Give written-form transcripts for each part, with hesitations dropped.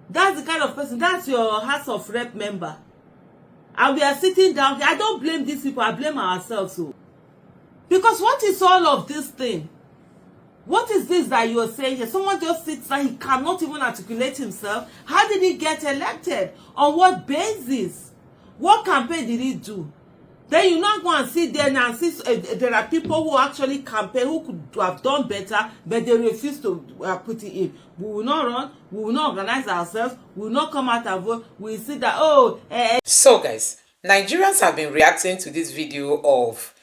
That's the kind of person, that's your House of Rep member. And we are sitting down here. I don't blame these people, I blame ourselves. So. Because what is all of this thing? What is this that you are saying here? Someone just sits there, he cannot even articulate himself. How did he get elected? On what basis? What campaign did he do? Then you not go and sit there and see there are people who actually campaign, who could have done better, but they refuse to put it in. We will not run, we will not organize ourselves, we will not come out and vote. We will see that, So guys, Nigerians have been reacting to this video of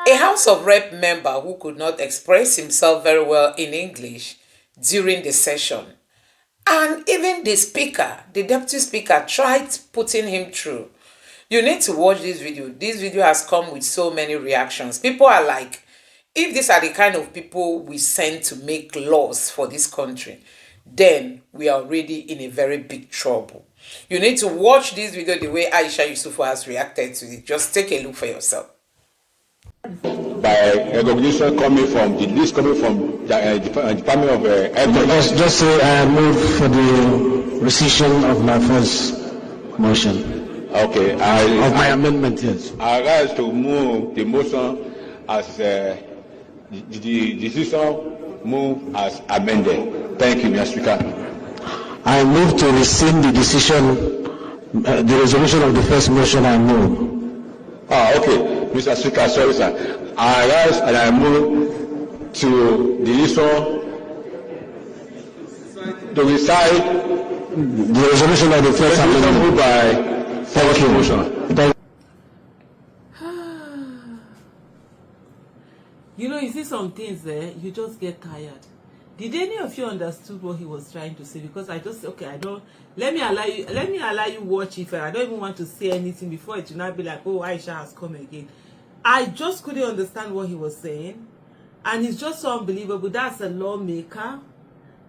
a House of Rep member who could not express himself very well in English during the session. And even the speaker, the deputy speaker, tried putting him through. You need to watch this video. This video has come with so many reactions. People are like, if these are the kind of people we send to make laws for this country, then we are already in a very big trouble. You need to watch this video the way Aisha Yesufu has reacted to it. Just take a look for yourself. By recognition coming from the list coming from the Department of Just say I move for the rescission of my first motion. Okay, of my amendment, yes. I rise to move the motion as the decision move as amended. Thank you, Mr. Speaker. I move to rescind the decision, the resolution of the first motion I move. Okay, Mr. Speaker, sorry, sir. I rise and I move to the issue to recite the resolution of the first amendment moved by thank you. You know, you see some things there, you just get tired. Did any of you understood what he was trying to say? Because I just, okay, I don't, let me allow you watch it. I don't even want to say anything before it will not be like, oh, Aisha has come again. I just couldn't understand what he was saying. And it's just so unbelievable. That's a lawmaker.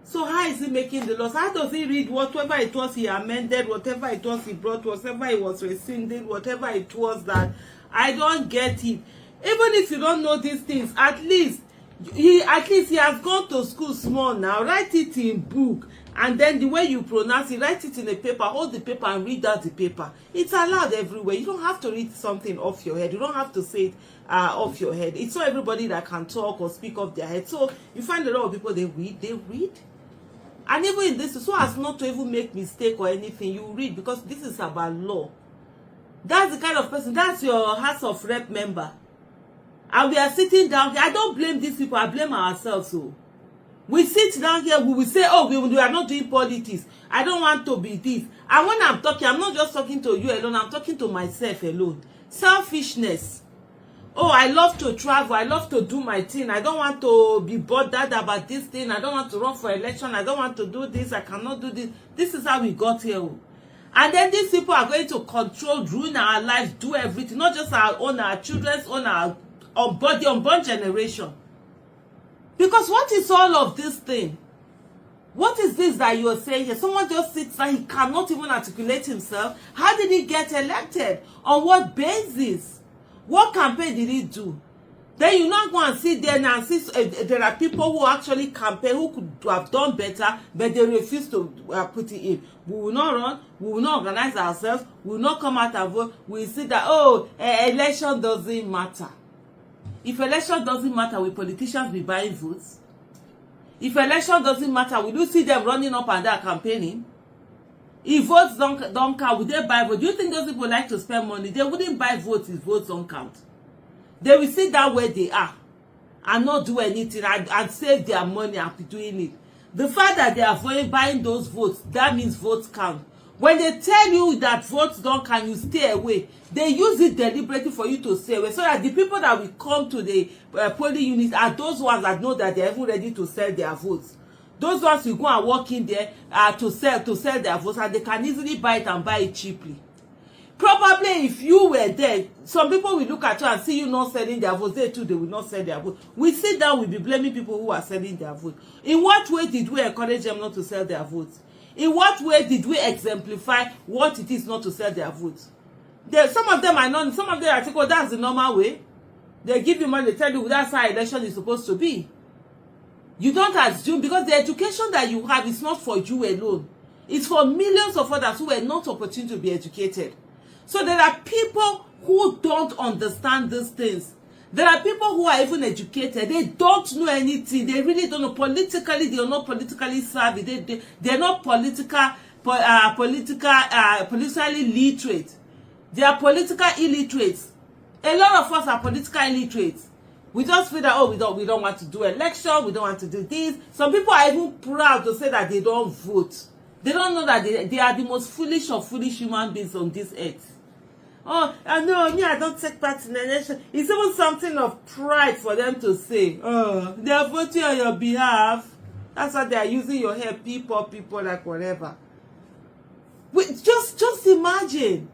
So how is he making the laws? How does he read whatever it was he amended, whatever it was he brought, whatever it was rescinded, whatever it was that? I don't get it. Even if you don't know these things, at least he has gone to school small now. Write it in book. And then the way you pronounce it, write it in a paper, hold the paper and read out the paper. It's allowed everywhere. You don't have to read something off your head. You don't have to say it off your head. It's not everybody that can talk or speak off their head. So you find a lot of people, they read. And even in this, so as not to even make mistake or anything, you read, because this is about law. That's the kind of person, that's your House of Rep member. And we are sitting down here. I don't blame these people, I blame ourselves. So we sit down here, we will say, oh, we are not doing politics. I don't want to be this. And when I'm talking, I'm not just talking to you alone, I'm talking to myself alone. Selfishness. Oh, I love to travel, I love to do my thing. I don't want to be bothered about this thing. I don't want to run for election. I don't want to do this. I cannot do this. This is how we got here. And then these people are going to control, ruin our lives, do everything. Not just our own, our children's own, our unborn generation. Because what is all of this thing? What is this that you are saying here? Someone just sits there, he cannot even articulate himself. How did he get elected? On what basis? What campaign did he do? Then you not go and sit there and see there are people who actually campaign, who could have done better, but they refuse to put it in. We will not run, we will not organize ourselves, we will not come out and vote. We will see that, election doesn't matter. If election doesn't matter, will politicians be buying votes? If election doesn't matter, will you see them running up and down campaigning? If votes don't count, would they buy votes? Do you think those people like to spend money? They wouldn't buy votes if votes don't count. They will sit down where they are and not do anything and save their money and be doing it. The fact that they are buying those votes, that means votes count. When they tell you that votes don't count, you stay away. They use it deliberately for you to stay away, so that the people that will come to the polling units are those ones that know that they're even ready to sell their votes. Those ones will go and walk in there to sell their votes, and they can easily buy it and buy it cheaply. Probably if you were there, some people will look at you and see you not selling their votes. They too, they will not sell their votes. We sit down, we'll be blaming people who are selling their votes. In what way did we encourage them not to sell their votes? In what way did we exemplify what it is not to sell their votes? Some of them are not, some of them are thinking, oh, that's the normal way. They give you money, they tell you that's how election is supposed to be. You don't assume, because the education that you have is not for you alone. It's for millions of others who were not opportune to be educated. So there are people who don't understand these things. There are people who are even educated. They don't know anything. They really don't know. Politically, they are not politically savvy. They're not politically literate. They are political illiterates. A lot of us are political illiterates. We just feel that, oh, we don't want to do election. We don't want to do this. Some people are even proud to say that they don't vote. They don't know that they are the most foolish of foolish human beings on this earth. Oh, I know, me, I don't take part in the election. It's even something of pride for them to say, oh, they are voting on your behalf. That's why they are using your hair, people, like whatever. Just imagine.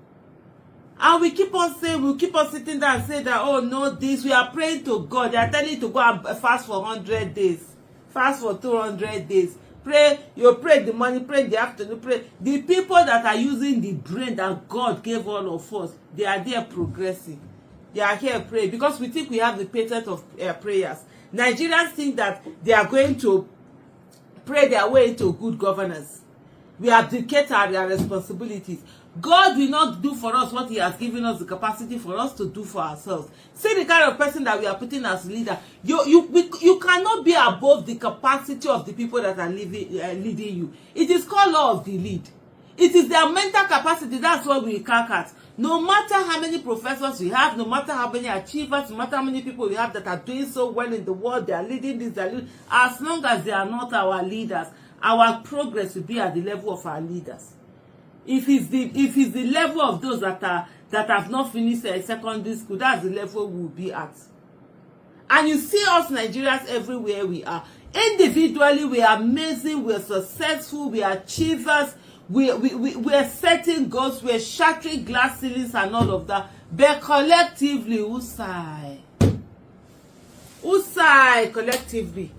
And we keep on saying, we keep on sitting there and say that, oh, no, this, we are praying to God. They are telling you to go and fast for 100 days. Fast for 200 days. Pray, you pray the morning, pray the afternoon, pray. The people that are using the brain that God gave all of us, they are there progressing. They are here praying because we think we have the patent of prayers. Nigerians think that they are going to pray their way into good governance. We abdicate our responsibilities. God will not do for us what he has given us the capacity for us to do for ourselves. See the kind of person that we are putting as leader. You cannot be above the capacity of the people that are leading you. It is called law of the lead. It is their mental capacity. That's what we calc at. No matter how many professors we have, no matter how many achievers, no matter how many people we have that are doing so well in the world, they are leading this, they are leading, as long as they are not our leaders, our progress will be at the level of our leaders. If it's the level of those that have not finished secondary school, that's the level we'll be at. And you see us Nigerians everywhere we are. Individually, we are amazing, we are successful, we are achievers, we are setting goals, we are shattering glass ceilings and all of that. But collectively, Usai, collectively,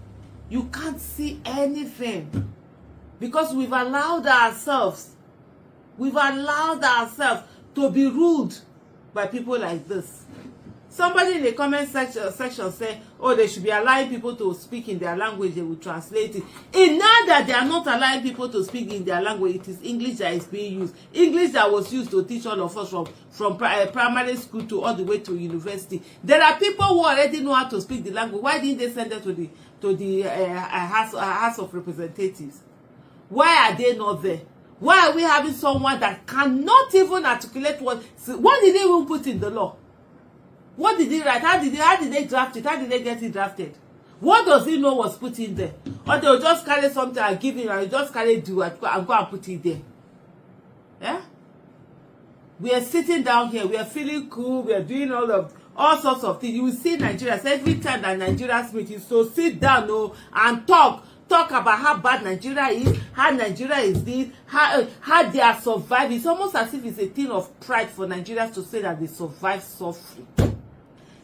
you can't see anything because we've allowed ourselves to be ruled by people like this. Somebody in the comment section say, oh, they should be allowing people to speak in their language, they will translate it. And now that they are not allowing people to speak in their language, it is English that is being used. English that was used to teach all of us from primary school to all the way to university. There are people who already know how to speak the language. Why didn't they send them to the House of Representatives? Why are they not there? Why are we having someone that cannot even articulate what did they even put in the law? What did he write? How did they draft it? How did they get it drafted? What does he know was put in there? Or they'll just carry something and give him, and you just carry do and go and put it there. Yeah? We are sitting down here, we are feeling cool, we are doing all sorts of things. You will see Nigerians every time that Nigerians meet you. So sit down and talk about how bad Nigeria is, how Nigeria is this, how they are surviving. It's almost as if it's a thing of pride for Nigerians to say that they survive suffering.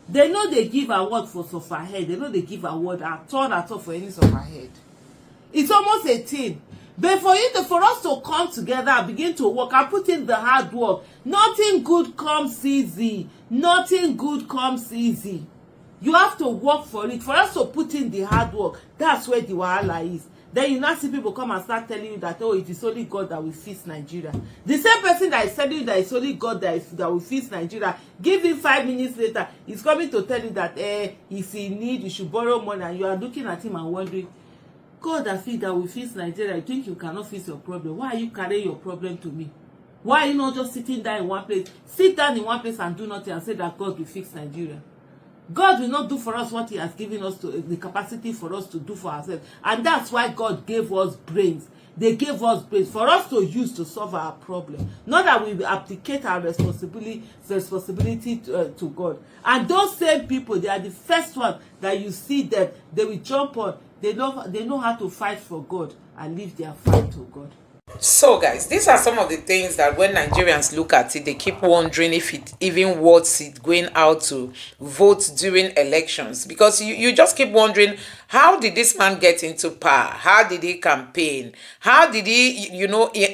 They know they give award for sufferhead. They know they give award at all for any sufferhead. It's almost a thing. But for us to come together and begin to work and put in the hard work, nothing good comes easy. Nothing good comes easy. You have to work for it. For us to put in the hard work, that's where the wahala is. Then you now see people come and start telling you that, oh, it is only God that will fix Nigeria. The same person that is telling you that it's only God that will fix Nigeria, give him 5 minutes later, he's coming to tell you that he's in need, you should borrow money, and you are looking at him and wondering, God that will fix Nigeria, you think you cannot fix your problem. Why are you carrying your problem to me? Why are you not just sitting down in one place? Sit down in one place and do nothing and say that God will fix Nigeria. God will not do for us what he has given us the capacity for us to do for ourselves. And that's why God gave us brains. They gave us brains for us to use to solve our problem. Not that we abdicate our responsibility to God. And those same people, they are the first one that you see them, they will jump on. They know how to fight for God and leave their fight to God. So guys, these are some of the things that when Nigerians look at it, they keep wondering if it even worth it going out to vote during elections. Because you just keep wondering, how did this man get into power? How did he campaign? How did he,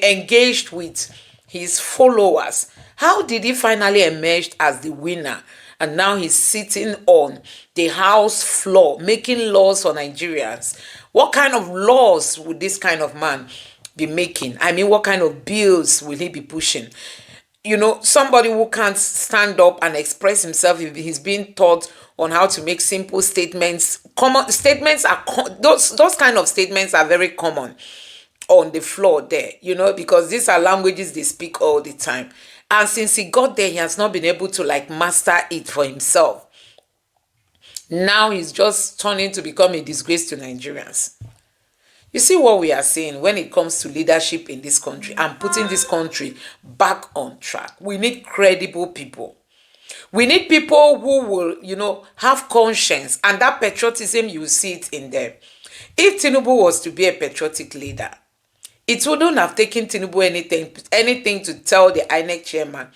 engage with his followers? How did he finally emerge as the winner? And now he's sitting on the House floor, making laws for Nigerians. What kind of laws would this kind of man be making? I mean, what kind of bills will he be pushing? You know, somebody who can't stand up and express himself if he's being taught on how to make simple statements. Common statements are those kind of statements are very common on the floor there, you know, because these are languages they speak all the time. And since he got there, he has not been able to like master it for himself. Now he's just turning to become a disgrace to Nigerians. You see what we are saying when it comes to leadership in this country and putting this country back on track. We need credible people. We need people who will, you know, have conscience, and that patriotism, you see it in them. If Tinubu was to be a patriotic leader, it wouldn't have taken Tinubu anything to tell the INEC chairman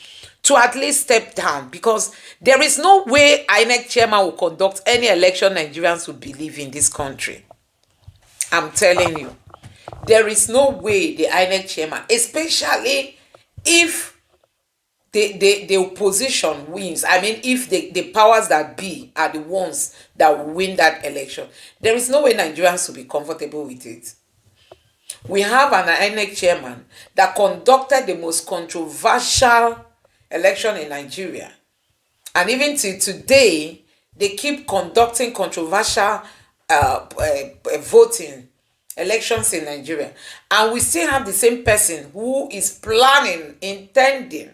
to at least step down, because there is no way INEC chairman will conduct any election Nigerians would believe in this country. I'm telling you, there is no way the INEC chairman, especially if the opposition wins. I mean, if the powers that be are the ones that will win that election, there is no way Nigerians will be comfortable with it. We have an INEC chairman that conducted the most controversial election in Nigeria. And even till today, they keep conducting controversial voting elections in Nigeria. And we still have the same person who is planning, intending,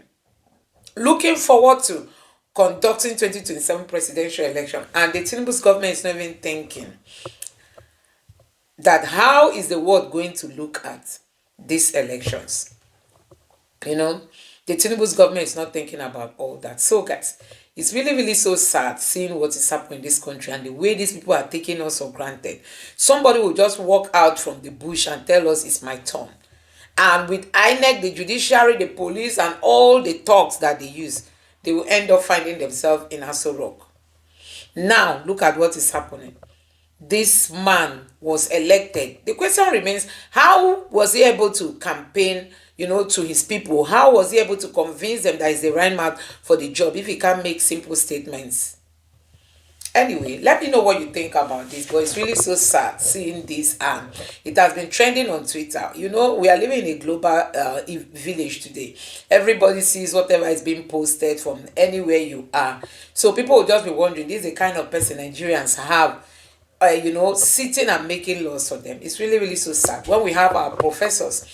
looking forward to conducting 2027 presidential election. And the Tinubu's government is not even thinking that how is the world going to look at these elections. You know, the Tinubu's government is not thinking about all that. So guys, it's really, really so sad seeing what is happening in this country and the way these people are taking us for granted. Somebody will just walk out from the bush and tell us it's my turn. And with INEC, the judiciary, the police, and all the talks that they use, they will end up finding themselves in Aso Rock. Now, look at what is happening. This man was elected. The question remains, how was he able to campaign, you know, to his people? How was he able to convince them that he's the right man for the job if he can't make simple statements? Anyway, let me know what you think about this, but it's really so sad seeing this, and it has been trending on Twitter. You know, we are living in a global village today. Everybody sees whatever is being posted from anywhere you are. So people will just be wondering, this is the kind of person Nigerians have, you know, sitting and making laws for them. It's really, really so sad. When we have our professors,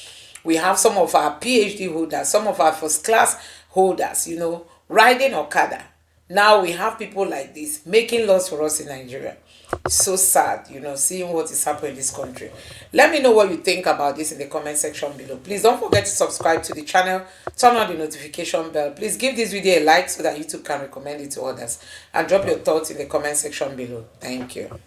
we have some of our PhD holders, some of our first class holders, you know, riding Okada. Now we have people like this making laws for us in Nigeria. It's so sad, you know, seeing what is happening in this country. Let me know what you think about this in the comment section below. Please don't forget to subscribe to the channel, turn on the notification bell. Please give this video a like so that YouTube can recommend it to others. And drop your thoughts in the comment section below. Thank you.